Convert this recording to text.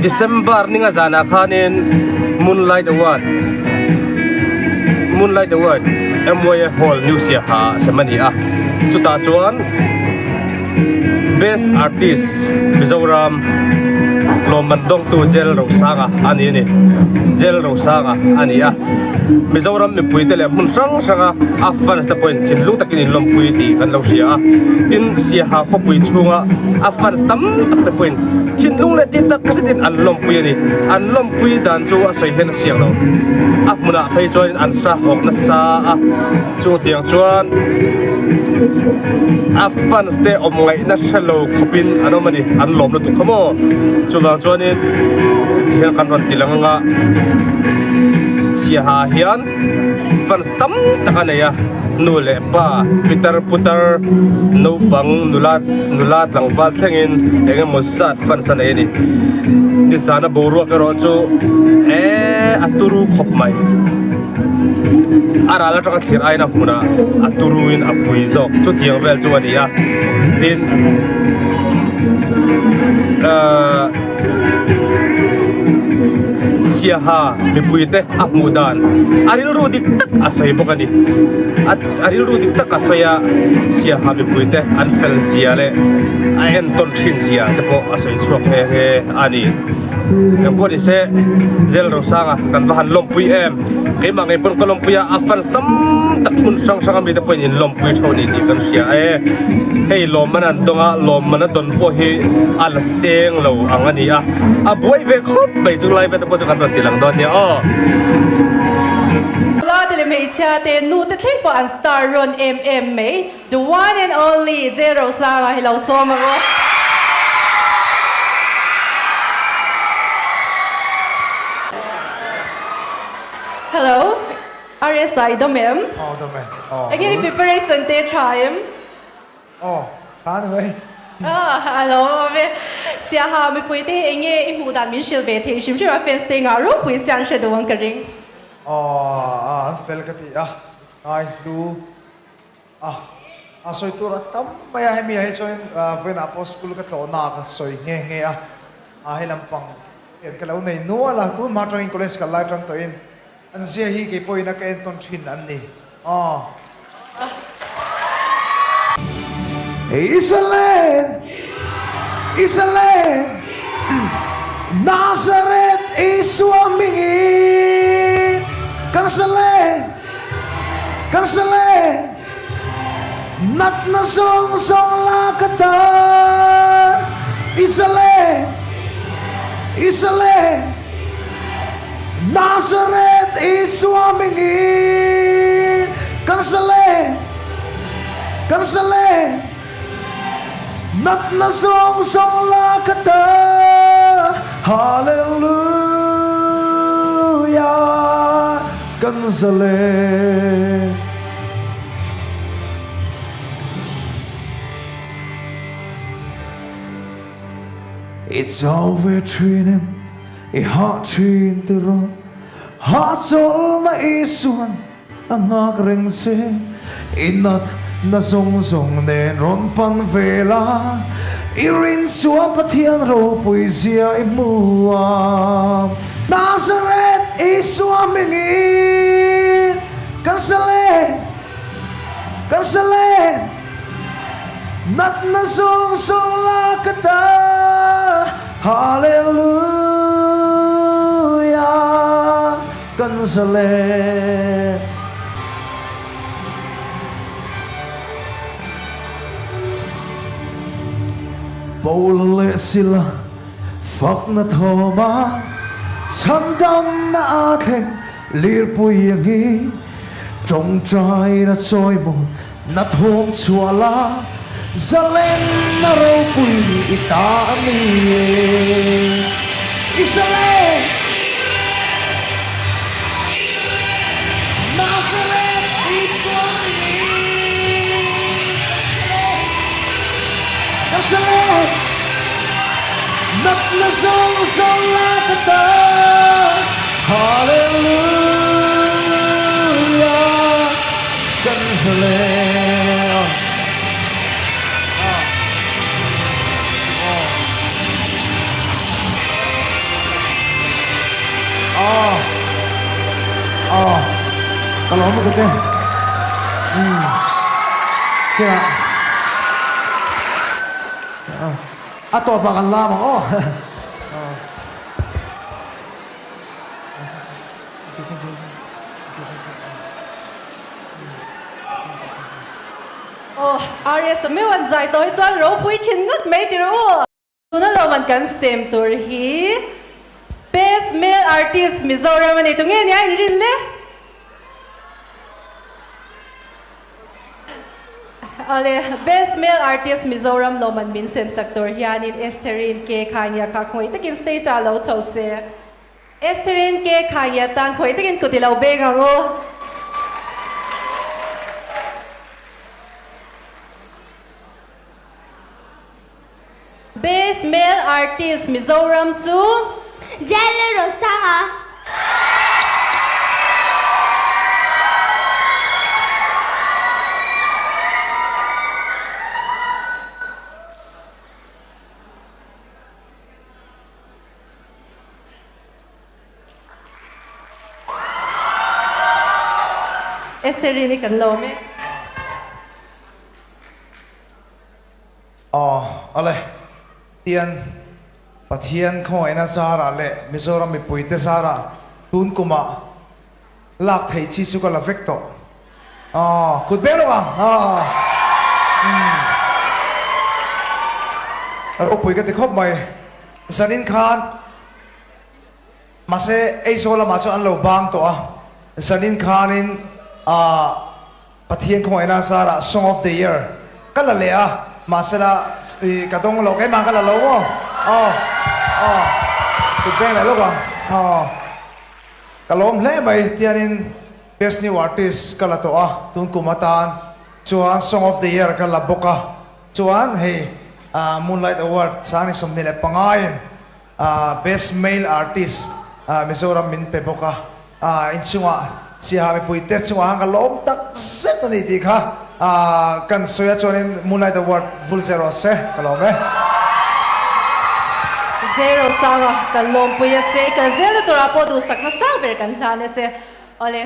December ninga zana khanin Moonlight Award MOA Hall New Siaha semani chuta chuan Best Artist Mizoram Lomandong tu J.Lalrosanga ani ni J.Lalrosanga ani Mizoram mi pui tele mun sang sanga afan sta point thin lu takin lom pui ti kan lo sia tin Siaha khawpui chunga afan stam tak te point thin lung le ti tak kasidin an lom pui ni an lom pui dan chu a soi hen siang lo muna phei join an sa hok na sa chu tiang chuan afan ste om ngai na shalo khopin anomani an lom lo tu khamo chuwang chuanin thian kan ron tilanga Siaha hian fans tam takanaya nule pa Peter putar no bang nulat lang wal thengin engem mosat fans anai ni nisana boru ka ro chu aturu khop mai arala taka thir aina huna aturuin apui zok chu tiang vel chu ania tin Siaha mi puite amudan aril rudik tak asai bokani aril rudik tak asaya Siaha mi puite an fel siale ayen ton thin sia tepo asai chuak he ani yang bodi se J.Lalrosanga kan bahan lompui kema ngai pon kolompuya afan stam tak mun sang mi te poin lompui thoni ti kan sia hei lomanan donga lomana don po hi al seng lo angani a boy ve khop bai chu lai ve te po chu kan ron tilang don ni la de me cha te nu te thleng po an star run me the one and only J.Lalrosanga hello so ma Hello, RSI domem. Oh, domem. Oh. Again, preparation te tryem. Oh, tan vậy. Hello, Siaha mi pui te enge imudan min shil ve te shim shira fence te nga ro pui sian she doang karing. Oh, fel ka ti ai du. Soi tu ratam maya hai mi hai choin ven apos school ka thlona ka soi nge hai lampang. En ka lo nei no la tu ma tang college ka lai tang to in. Anh sẽ hi cái bôi na cái ton thin anh đi. Israel, Nazareth is swimming. Cancelen, nat na song la kata. Israel. Nazareth is swimming in Cancelen Nat na song la kata Hallelujah Cancelen It's over training a heart train to run hearts all my isuan ang ring se inat na song nen ron pan vela irin suam patian ro poesia imua Nazareth is swimming in Cancelen nat na song la kata Hallelujah Cancelen Paul sila phak na thoma chandam na atheng lirpui yangi trong trai na soi mo na thom chuala zalen na ro pui itani Israel Nazareth Israel nat na song la kata Hallelujah Cancelen kalau mo kete kira ato ba kan lamang oh Aries me wan zai toi chuan ro pui thin ngot mai ti ro tuna lo man kan sem tur hi best male artist Mizoram ani tu nge ni ai rin le ale best male artist Mizoram lo man min sem sector hianin Esterin ke khania kha khoi takin stage a lo chho se Esterin ke khania tan khoi takin kutilo be gango Best male artist Mizoram to J.Lalrosanga. Esterini kan lo me ale tian pathian khoi na sara le Mizoram mi puite sara tun kuma lak thei chi su kala vekto kut belo aro pui ka te khop mai Sanin Khan mase ei sola ma chu an lo bang to Sanin Khan in pathian khoi na sara Song of the Year kala le masala kadong lo kai mang kala lo tụi bên này lúc kalom le mai tianin best new artist kala to tun kumatan chuan Song of the Year kala boka chuan hey Moonlight Award sani somni le pangain best male artist Mizoram min pe boka in chunga Siaha mi puite chunga hang kalom tak set ani ti kha kan soya chuanin Moonlight Award full zero se kalom Zero sanga kan lom puya che kan zero to rapo du sak na sang ber kan thane che ole